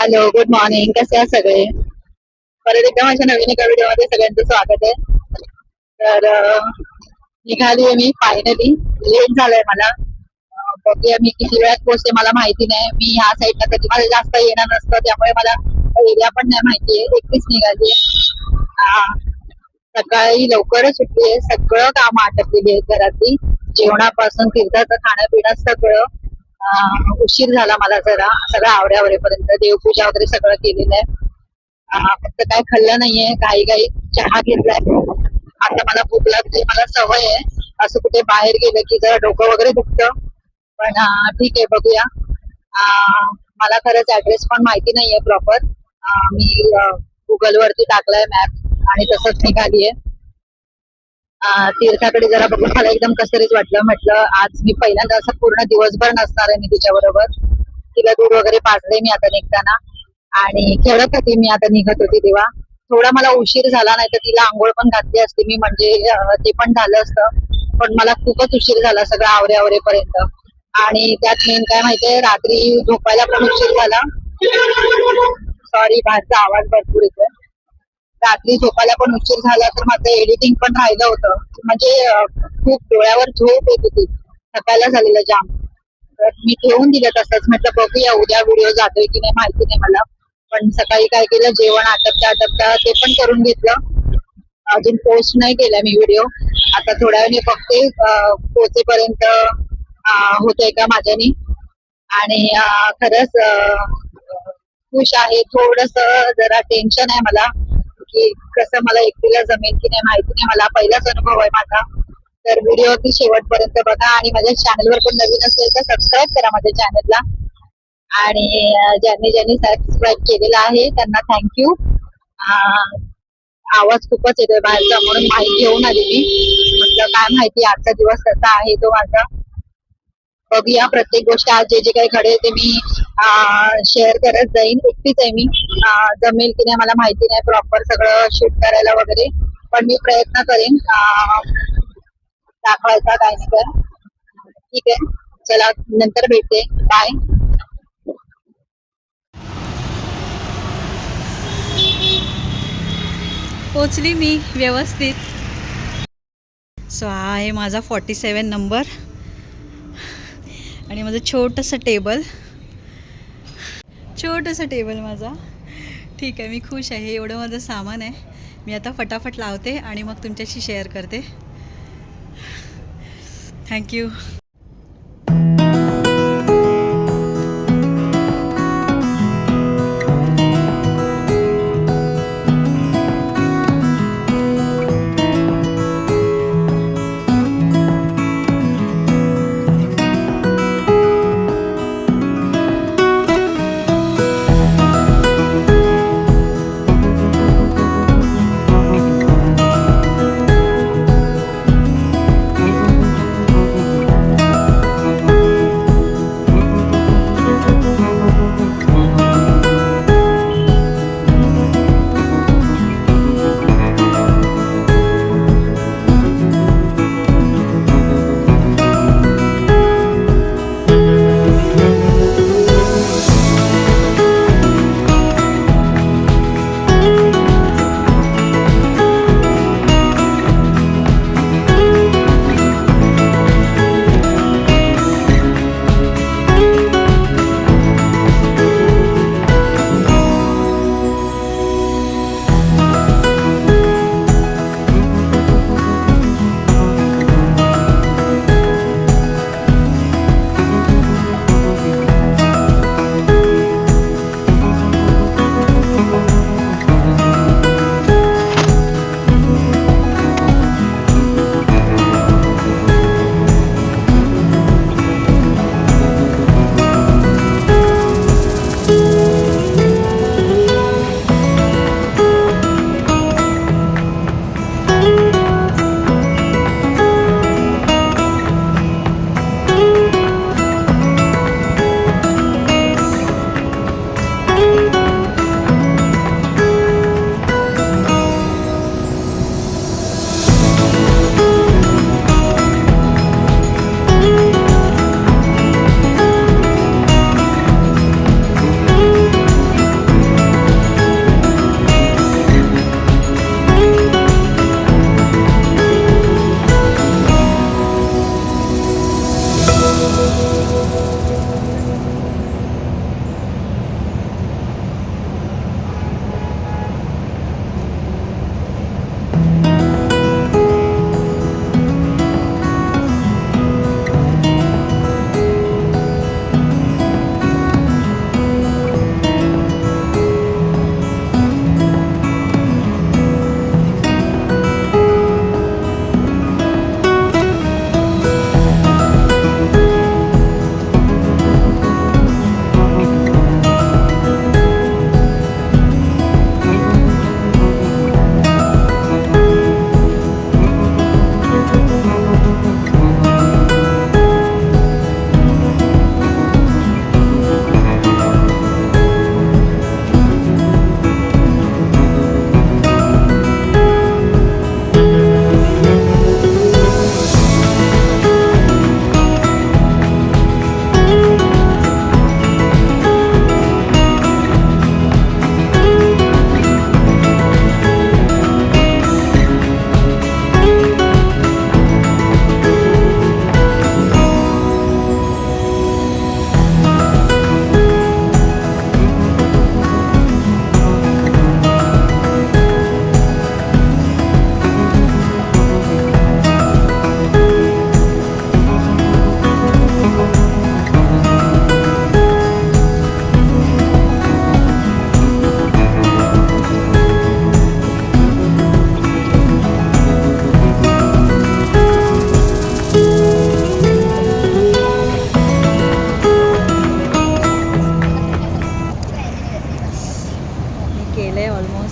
Hello, good morning. कसे आहात सगळे? परत एकदा माझ्या नवीन एका व्हिडिओमध्ये सगळ्यांचं स्वागत आहे. तर निघालीये मी फायनली. लेट झालंय मला. बघूया मी किती वेळात पोहोचते मला माहिती नाही. मी ह्या साईडला कधी मला जास्त येणं नसतं, त्यामुळे मला एरिया पण नाही माहितीये. एकटीच निघालीये. सकाळी लवकरच सुटलीये. सगळं काम आटपलेली आहेत घरातली. जेवणापासून तीर्थाचं खाणं पिणं सगळं. उशीर झाला मला जरा सगळं आवऱ्यावरेपर्यंत. देवपूजा वगैरे सगळं केलेलं आहे. फक्त काय खाल्लं नाहीये. काही काही चहा घेतलाय. आता मला भूक लागते. मला सवय आहे असं कुठे बाहेर गेलं की जरा डोकं वगैरे दुखतं. पण ठीक आहे, बघूया. मला खरंच ऍड्रेस पण माहिती नाहीये प्रॉपर. मी गुगल वरती टाकलाय मॅप आणि तसंच निघालीये. तीर्थाकडे जरा बघून मला एकदम कसतरीच वाटलं. म्हटलं आज मी पहिल्यांदा असं पूर्ण दिवसभर नसणार आहे मी तिच्या बरोबर. तिला दूध वगैरे पाजले मी आता निघताना आणि खेळत होती मी आता निघत होती तेव्हा. थोडा मला उशीर झाला, नाही तर तिला आंघोळ पण घातली असती मी, म्हणजे ते पण झालं असतं. पण मला खूपच उशीर झाला सगळं आवरेपर्यंत. आणि त्यात मेन काय माहितीये, रात्री झोपायला पण उशीर झाला. सॉरी, बाहेरचा आवाज भरपूर येतोय. रात्री झोपायला पण उशीर झाला, तर माझं एडिटिंग पण राहिलं होतं. म्हणजे खूप डोळ्यावर झोप येत होती. थकायला झालेलं जाम. तर मी ठेवून दिलं तसंच. म्हटलं बघूया उद्या व्हिडिओ जातोय की नाही माहिती नाही मला. पण सकाळी काय केलं, जेवण आटपता आटपता ते पण करून घेतलं. अजून पोस्ट नाही केला मी व्हिडिओ. आता थोड्या वेळाने बघते पोहोचेपर्यंत होतंय का माझ्यानी. आणि खरंच खुश आहे. थोडस जरा टेन्शन आहे मला की कसं मला एकटीला जमेल की नाही माहिती नाही. मला पहिलाच अनुभव आहे माझा. तर व्हिडिओ अगदी शेवटपर्यंत बघा आणि माझ्या चॅनलवर पण नवीन असेल तर सबस्क्राईब करा माझ्या चॅनलला. आणि ज्यांनी ज्यांनी सबस्क्राईब केलेला आहे त्यांना थँक्यू. आवाज खूपच येतोय बाहेरचा, म्हणून माहिती घेऊन आली मी. म्हटलं काय माहिती आजचा दिवस कसा आहे तो माझा. बघूया, प्रत्येक गोष्ट आज जे जे काही घडेल ते मी शेअर करत जाईन. एकटीच आहे मी. जमेल की नाही मला माहिती नाही प्रॉपर सगळं शूट करायला वगैरे, पण मी प्रयत्न करेन दाखवायचा काय नाही तर. ठीक आहे, चला नंतर भेटते. बाय. पोचली मी व्यवस्थित. सो हा आहे माझा 47 नंबर आणि माझं छोटंसं टेबल माझा. ठीक आहे, मी खुश आहे. एवढं माझं सामान आहे. मी आता फटाफट लावते आणि मग तुमच्याशी शेअर करते. थँक्यू.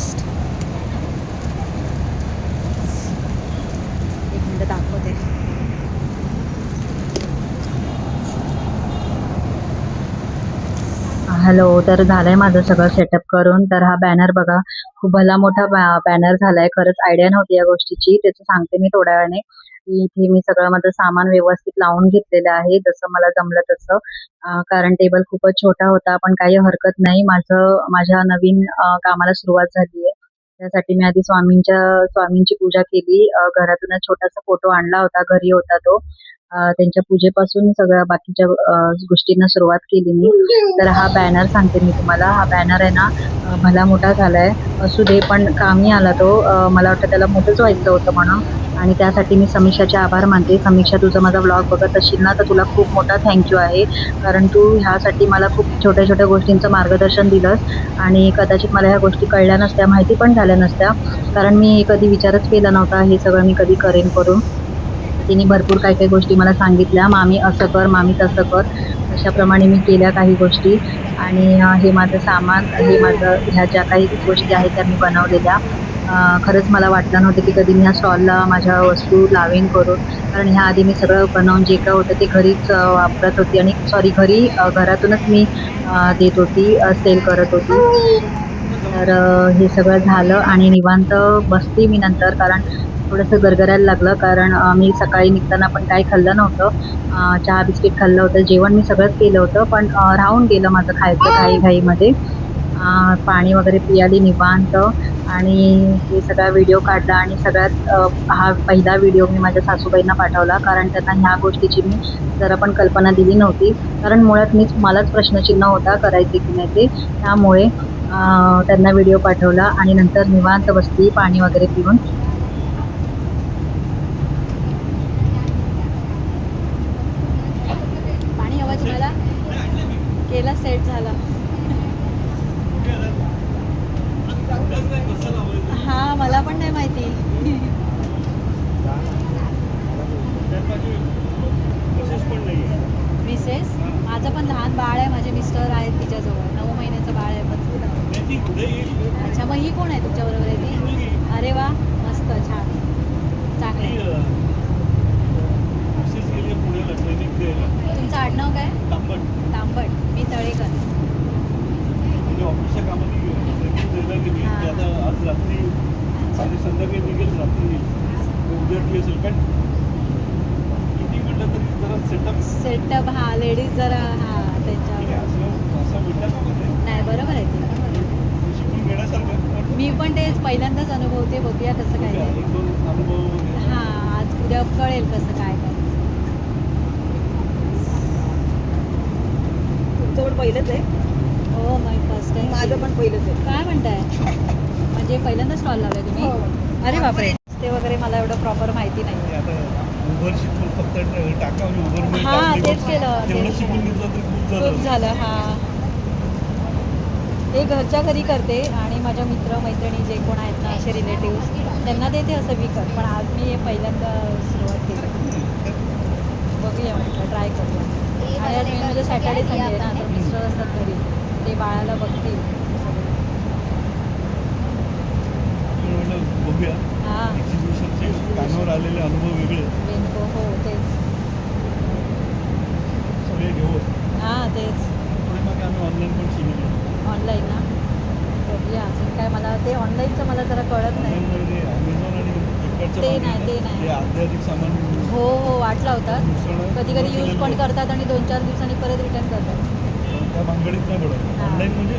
जस्ट एक मिनिट दाखवते. हॅलो. तर झालंय माझं सगळं सेटअप करून. तर हा बॅनर बघा, खूप भला मोठा बॅनर झालाय. खरंच आयडिया नव्हती या गोष्टीची. त्याचं सांगते मी थोड्या वेळाने. इथे मी सगळं माझं सामान व्यवस्थित लावून घेतलेलं आहे, जसं मला जमलं तसं. कारण टेबल खूपच छोटा होता, पण काही हरकत नाही. माझ्या नवीन कामाला सुरुवात झाली आहे. त्यासाठी मी आधी स्वामींची पूजा केली. घरातूनच छोटासा फोटो आणला होता, घरी होता तो. त्यांच्या पूजेपासून सगळ्या बाकीच्या गोष्टींना सुरुवात केली मी. तर हा बॅनर सांगते मी तुम्हाला. हा बॅनर आहे ना, भला मोठा झालाय. असू दे, पण कामी आला तो. मला वाटतं त्याला मोठंच व्हायचं होतं म्हणून. आणि त्यासाठी मी समीक्षाचे आभार मानते. समीक्षा, तुझा माझा व्लॉग बघत असशील ना, तर तुला खूप मोठा थँक्यू आहे. कारण तू ह्यासाठी मला खूप छोट्या छोट्या गोष्टींचं मार्गदर्शन दिलंस. आणि कदाचित मला ह्या गोष्टी कळल्या नसत्या, माहिती पण झाल्या नसत्या. कारण मी कधी विचारच केला नव्हता हे सगळं मी कधी करेन करून. तिने भरपूर काही काही गोष्टी मला सांगितल्या. मामी असं कर, मामी तसं कर. तशाप्रमाणे मी केल्या काही गोष्टी. आणि हे माझं सामान, ह्या ज्या काही गोष्टी आहेत त्या मी बनवलेल्या. खरंच मला वाटलं नव्हतं की कधी मी ह्या स्टॉलला माझ्या वस्तू लावेन करून. कारण ह्या आधी मी सगळं बनवून जे काय होतं ते घरीच वापरत होती. आणि सॉरी, घरातूनच मी देत होती, सेल करत होती. तर हे सगळं झालं आणि निवांत बसली मी नंतर. कारण थोडंसं गरगरायला लागलं. कारण मी सकाळी निघताना पण काही खाल्लं नव्हतं. चहा बिस्किट खाल्लं होतं. जेवण मी सगळंच केलं होतं, पण राहून गेलं माझं खायचं घाईघाईमध्ये. पाणी वगैरे पियाली निवांत. आणि हे सगळा व्हिडिओ काढला. आणि सगळ्यात हा पहिला व्हिडिओ मी माझ्या सासूबाईंना पाठवला. कारण त्यांना ह्या गोष्टीची मी जरा पण कल्पना दिली नव्हती. कारण मुळात मलाच प्रश्नचिन्ह होता करायचे की नाही ते. त्यामुळे त्यांना व्हिडिओ पाठवला आणि नंतर निवांत बसली पाणी वगैरे पिऊन. पाणी हवं तुम्हाला? केला, सेट झाला. हा, मला पण नाही माहिती. मिसेस, माझं पण लहान बाळ आहे. माझे मिस्टर आहेत तिच्याजवळ. 9 महिन्याचं बाळ आहे पण. अच्छा, मग ही कोण आहे तुमच्याबरोबर आहे ती? अरे वा, मस्त, छान, चांगलं. तुमचं आडनाव काय? तांबट. मी तळेकर. ऑफिसच्या कामात आज रात्री संध्याकाळी निघेल. रात्री उद्या असेल, पण किती म्हटलं तरी जरा सेटअप हा, लेडीज जरा हा त्यांच्या असं नाही, बरोबर आहे ते. शिकून घेण्यासारखं. मी पण तेच पहिल्यांदाच अनुभवते. बघूया कसं काय ते. एक दोन अनुभव. हा, आज उद्या कळेल कसं काय करायचं. तुमचं पण पहिलंच आहे? हो, माय फर्स्ट टाइम. माझं पण पहिलंच आहे. काय म्हणताय? म्हणजे पहिल्यांदा स्टॉल लावलाय तुम्ही? अरे बापरे. ते वगैरे मला एवढं प्रॉपर माहिती नाही. आता उबर शिकून फक्त टाका उबर. हा, तेच केलं. तेवढं शिकून घेतलं तर खूप झालं. हा, ते घरच्या घरी करते. आणि माझ्या मित्रमैत्रिणी जे कोण आहेत ना, असे रिलेटिव्स, त्यांना देते असं विकत. पण आज मी हे पहिल्यांदा सुरुवात केली. बघूया, म्हटलं ट्राय करूया. आणि आज मेन म्हणजे सॅटर्डे संडे आहे ना, तर मिस्टर असतात घरी, ते बाळाला बघतील. बघूया. हां, एक्झिबिशनचे कानावर आलेले अनुभव वेगळे बेनको. हो, तेच. सगळे घेऊन हां, तेच. पुढे मग आम्ही ऑनलाईन पण सुरू केलं. ऑनलाईन ना, बघूया. अजून काय मला ते ऑनलाईनचं मला जरा कळत नाही. ऑनलाईनमध्ये अमेझॉन आणि फ्लिपकार्टचं ते मागे नाही, ते नाही. ते अधिक सामान हो हो, वाट लावतात. कधी कधी यूज पण करतात आणि 2-4 दिवसांनी परत रिटर्न करतात. त्या भानगडीत नाही पडत. हां. ऑनलाईन म्हणजे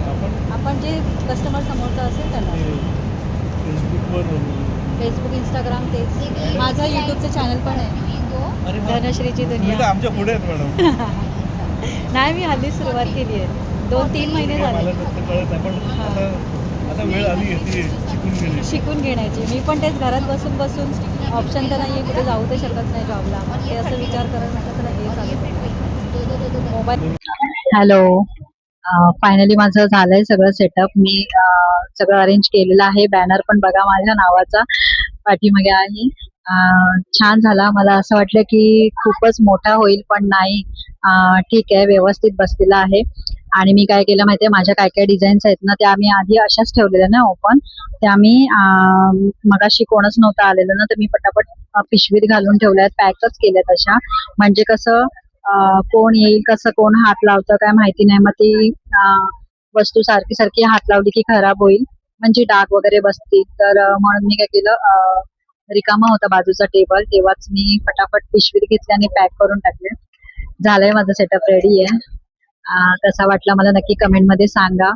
आपण जे कस्टमर समोरचं असेल त्याला. फेसबुकवर फेसबुक, इंस्टाग्राम, तेच. माझं यूट्यूबचं चॅनल पण आहे, अरे वा. धनश्रीची तुम्ही तर दुनिया. आमच्या पुढे आहेत मॅडम. नाही, मी हल्ली सुरुवात केली आहे. 2-3 महिने मला झाले तसं कळत नाही, पण आता वेळ आली आहे ती शिकून घेण्याची. मी पण तेच घरात बसून ऑप्शन तर नाही आहे, कुठे जाऊ तर शकत नाही जॉबला. मग ते असं विचार करत म्हटलं चला हे चालू मोबाईल. हॅलो. फायनली माझं झालंय सगळं सेटअप. मी सगळं अरेंज केलेलं आहे. बॅनर पण बघा माझ्या नावाचा पाठीमागे आहे. छान झाला. मला असं वाटलं की खूपच मोठा होईल, पण नाही. ठीक आहे, व्यवस्थित बसलेला आहे. आणि मी काय केलं माहितीये, माझ्या काय काय डिझाईन्स आहेत ना, त्या मी आधी अशाच ठेवलेल्या ना ओपन. त्या मी मगाशी कोणच नव्हतं आलेलं ना, तर मी पटापट पिशवीत घालून ठेवल्यात, पॅकच केल्यात अशा. म्हणजे कसं कोण येईल, कसं कोण हात लावतं काय माहिती नाही. मग ती वस्तू सारखी सारखी हात लावली की खराब होईल, म्हणजे डाग वगैरे बसतील. तर म्हणून मी काय केलं, रिकामा होता बाजूचा टेबल, तेव्हाच मी फटाफट पिशवीत घेतले आणि पॅक करून टाकले. झालंय, माझं सेटअप रेडी आहे. कसा वाटला मला नक्की कमेंट मध्ये सांगा.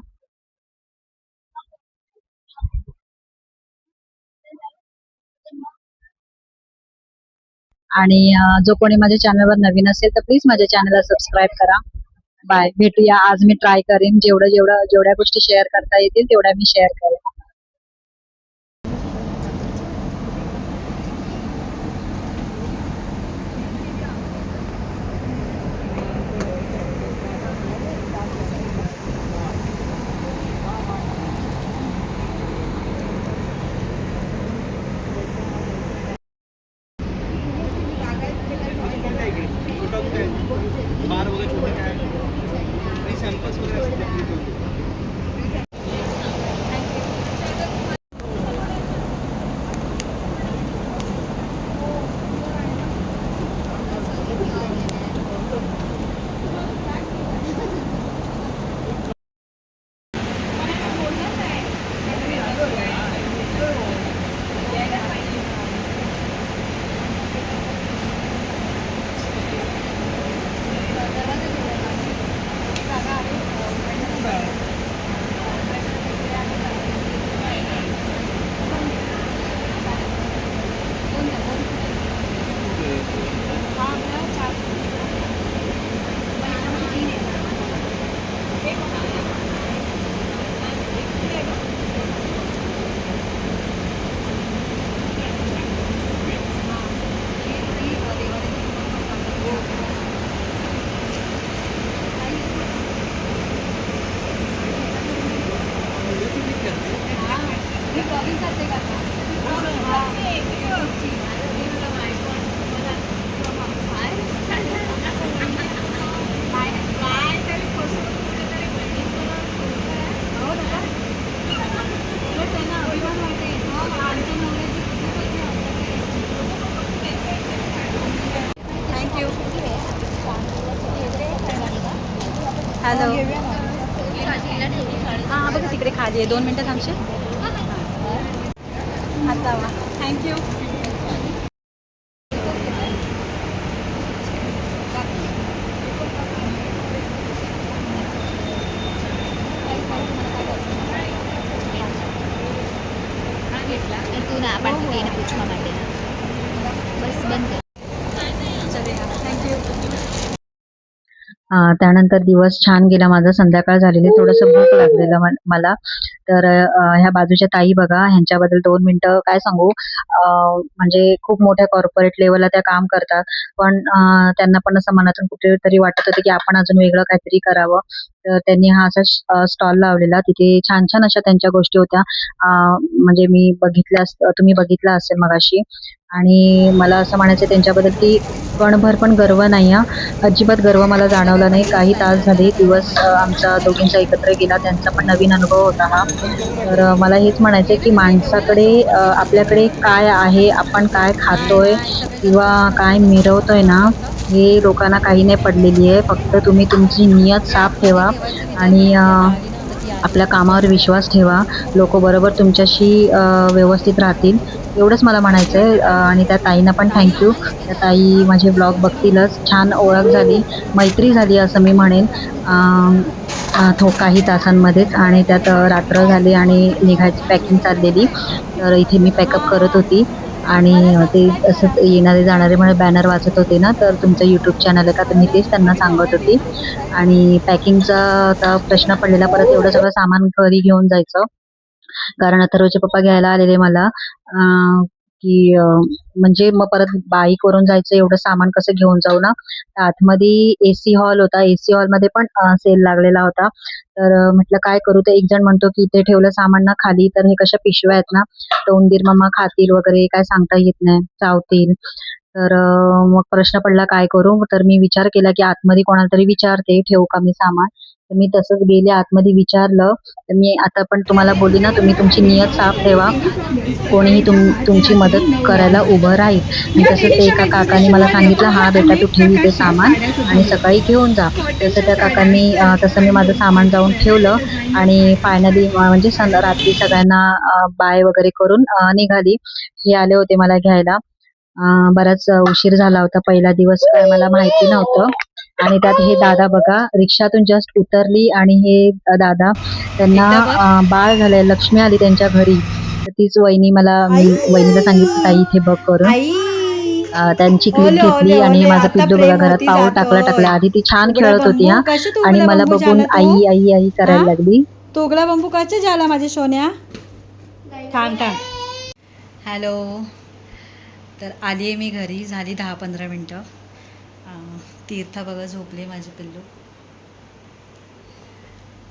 आणि जो कोणी माझ्या चॅनलवर नवीन असेल तर प्लीज माझ्या चॅनलला सबस्क्राईब करा. बाय, भेटूया. आज मी ट्राय करेन, जेवढ्या गोष्टी शेअर करता येतील तेवढ्या मी शेअर करेन. बार वगैरे छोटे काय आणि सॅम्पल्स वगैरे असतील आपली ठेवली. थँक्यू. हॅलो. हां बघा तिकडे खाली आहे, 2 मिनटं थांबशील. आता वा. थँक्यू. તું ના પાડતી એને પૂછવા માટે બસ બંધ કર थँक्यू. त्यानंतर दिवस छान गेला माझा. संध्याकाळ झालेली, थोडंसं भूक लागलेलं मला. तर ह्या बाजूच्या ताई बघा, ह्यांच्याबद्दल 2 मिनिटं काय सांगू. म्हणजे खूप मोठ्या कॉर्पोरेट लेवलला त्या काम करतात, पण त्यांना पण असं मनातून कुठेतरी वाटत होतं की आपण अजून वेगळं काहीतरी करावं. तर त्यांनी हा असा स्टॉल लावलेला. तिथे छान छान अशा त्यांच्या गोष्टी होत्या. म्हणजे मी तुम्ही बघितलं असेल मगाशी. आणि मला असं म्हणायचं त्यांच्याबद्दल की कणभर पण गर्व नाही हा. अजिबात गर्व मला जाणवला नाही. काही तास झाले, दिवस आमचा दोघींचा एकत्र गेला. त्यांचा पण नवीन अनुभव होता हा. तर मला हेच म्हणायचंय की माणसाकडे आपल्याकडे काय आहे, आपण काय खातोय किंवा काय मिरवतोय ना, हे लोकांना काही नाही पडलेली आहे. फक्त तुम्ही तुमची नियत साफ ठेवा आणि आपल्या कामावर विश्वास ठेवा. लोक बरोबर तुमच्याशी व्यवस्थित राहतील. एवढंच मला म्हणायचंय. आणि त्या ताईंना पण थँक्यू. त्या ताई माझे ब्लॉग बघतीलच. छान ओळख झाली, मैत्री झाली असं मी म्हणेन. काही तासांमध्येच. आणि त्यात रात्र झाली आणि निघायची पॅकिंग चाललेली. तर इथे मी पॅकअप करत होती आणि ते असंच येणारे जाणारे मला बॅनर वाचत होते ना, तर तुमचं यूट्यूब चॅनल आहे का, तर मी तेच त्यांना सांगत होती. आणि पॅकिंगचा आता प्रश्न पडलेला, परत एवढं सगळं सामान घरी घेऊन जायचं. कारण अथर्वचे पप्पा घ्यायला आलेले मला. की म्हणजे मग परत बाईकवरून जायचं एवढं सामान कसं घेऊन जाऊ ना. तर आतमध्ये एसी हॉल होता. एसी हॉलमध्ये पण सेल लागलेला होता. तर म्हटलं काय करू? तर एक जण म्हणतो की इथे ठेवलं सामान ना खाली तर हे कशा पिशव्या आहेत ना, तर उंदीर मम्मा खातील वगैरे काय सांगता येत नाही, चावतील. तर मग प्रश्न पडला काय करू? तर मी विचार केला की आतमध्ये कोणाला तरी विचारते, ठेवू का मी सामान? तर मी तसंच गेले आतमध्ये विचारलं. तर मी आता पण तुम्हाला बोलली ना, तुम्ही तुमची नियत साफ ठेवा. कोणीही तुमची मदत करायला उभं राहील. आणि तसंच ते एका काकांनी मला सांगितलं, "हां बेटा तू ठेव इथे सामान आणि सकाळी घेऊन जा." तसं त्या काकांनी तसं मी माझं सामान जाऊन ठेवलं आणि फायनली म्हणजे रात्री सगळ्यांना बाय वगैरे करून निघाली. हे आले होते मला घ्यायला. बराच उशीर झाला होता. पहिला दिवस काय मला माहिती नव्हतं. आणि त्यात हे दादा बघा रिक्षातून जस्ट उतरली आणि हे दादा त्यांना एकदा बघ. बाळ झालंय. लक्ष्मी आली त्यांच्या घरी. तर तीच वहिनी मी वहिनीला सांगितलं ताई इथे बघ करून. आई त्यांची क्लिप ओले ओले घेतली आणि हे ओले माझं आता पिल्लू बघा प्रेम घरात होती पाऊल टाकला जातोय. टाकला. आधी ती छान उघडा खेळत होती बंबू हां. कशी तू आणि उघडा मला बंबू बघून झाला तो आई, आई, आई हा करायला लागली. तो उघडा बंबू कसे झाला माझे सोन्या थांब थांब हॅलो तर आली आहे मी घरी झाली 10-15 मिनटं तीर्था बघा झोपले माझे पिल्लू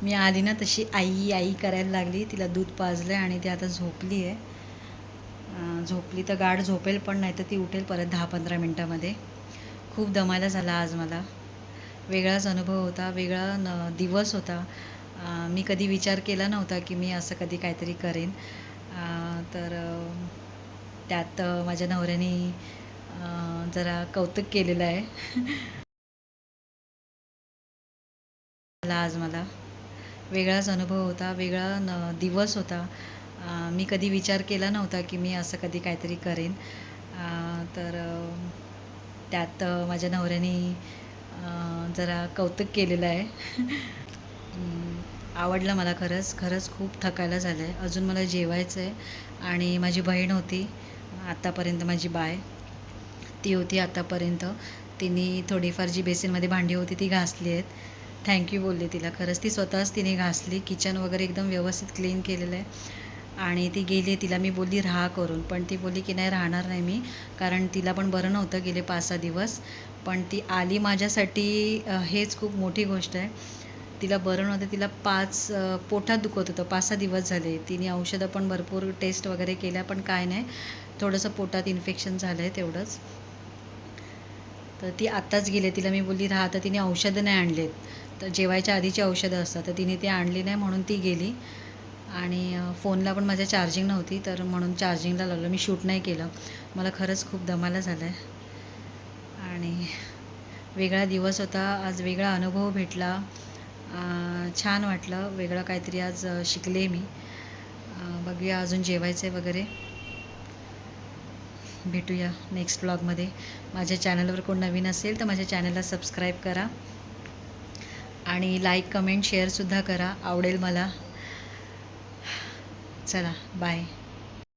मी आली ना तशी आई आई करायला लागली तिला दूध पाजलं आणि ती आता झोपली आहे झोपली तर गाढ झोपेल पण नाही तर ती उठेल परत 10-15 मिनटामध्ये खूप दमायला झाला आज मला वेगळाच अनुभव होता वेगळा दिवस होता मी कधी विचार केला नव्हता की मी असं कधी काहीतरी करेन तर त्यात माझ्या नवऱ्याने जरा कौतुक केलेलं आहे आज मला वेगळाच अनुभव होता वेगळा दिवस होता मी कधी विचार केला नव्हता की मी असं कधी काहीतरी करेन तर त्यात माझ्या नवऱ्याने जरा कौतुक केलेलं आहे आवडलं मला खरंच खूप थकायला झालं आहे अजून मला जेवायचं आहे आणि माझी बहीण होती आत्तापर्यंत माझी बाय ती होती आत्तापर्यंत तिने थोडीफार जी बेसिनमध्ये भांडी होती ती घासली आहेत थँक्यू बोलले तिला खरंच ती स्वतःच तिने घासली किचन वगैरे एकदम व्यवस्थित क्लीन केलेलं आहे आणि ती गेली तिला मी बोलली राहा करून पण ती बोलली की नाही राहणार नाही मी कारण तिला पण बरं नव्हतं गेले 5-6 दिवस पण ती आली माझ्यासाठी हेच खूप मोठी गोष्ट आहे तिला बरं नव्हतं तिला पोटात दुखत होतं 5-6 दिवस झाले तिने औषधं पण भरपूर टेस्ट वगैरे केल्या पण काय नाही थोडंसं पोटात इन्फेक्शन झालं आहे तेवढंच तर ती आत्ताच गेली तिला मी बोलली राहा तर तिने औषधं नाही आणलेत तर जेवायच्या आधीची औषधं असतात तर तिने ती आणली नाही म्हणून ती गेली आणि फोनला पण माझ्या चार्जिंग नव्हती तर म्हणून चार्जिंगला लावलं मी शूट नाही केलं मला खरंच खूप दमायला झालं आहे आणि वेगळा दिवस होता आज वेगळा अनुभव भेटला छान वाटलं वेगळं काहीतरी आज शिकले मी बघूया अजून जेवायचं आहे वगैरे भेटूया नेक्स्ट ब्लॉगमध्ये माझ्या चॅनलवर कोण नवीन असेल तर माझ्या चॅनलला सबस्क्राईब करा आणि लाईक कमेंट शेअरसुद्धा करा आवडेल मला चला बाय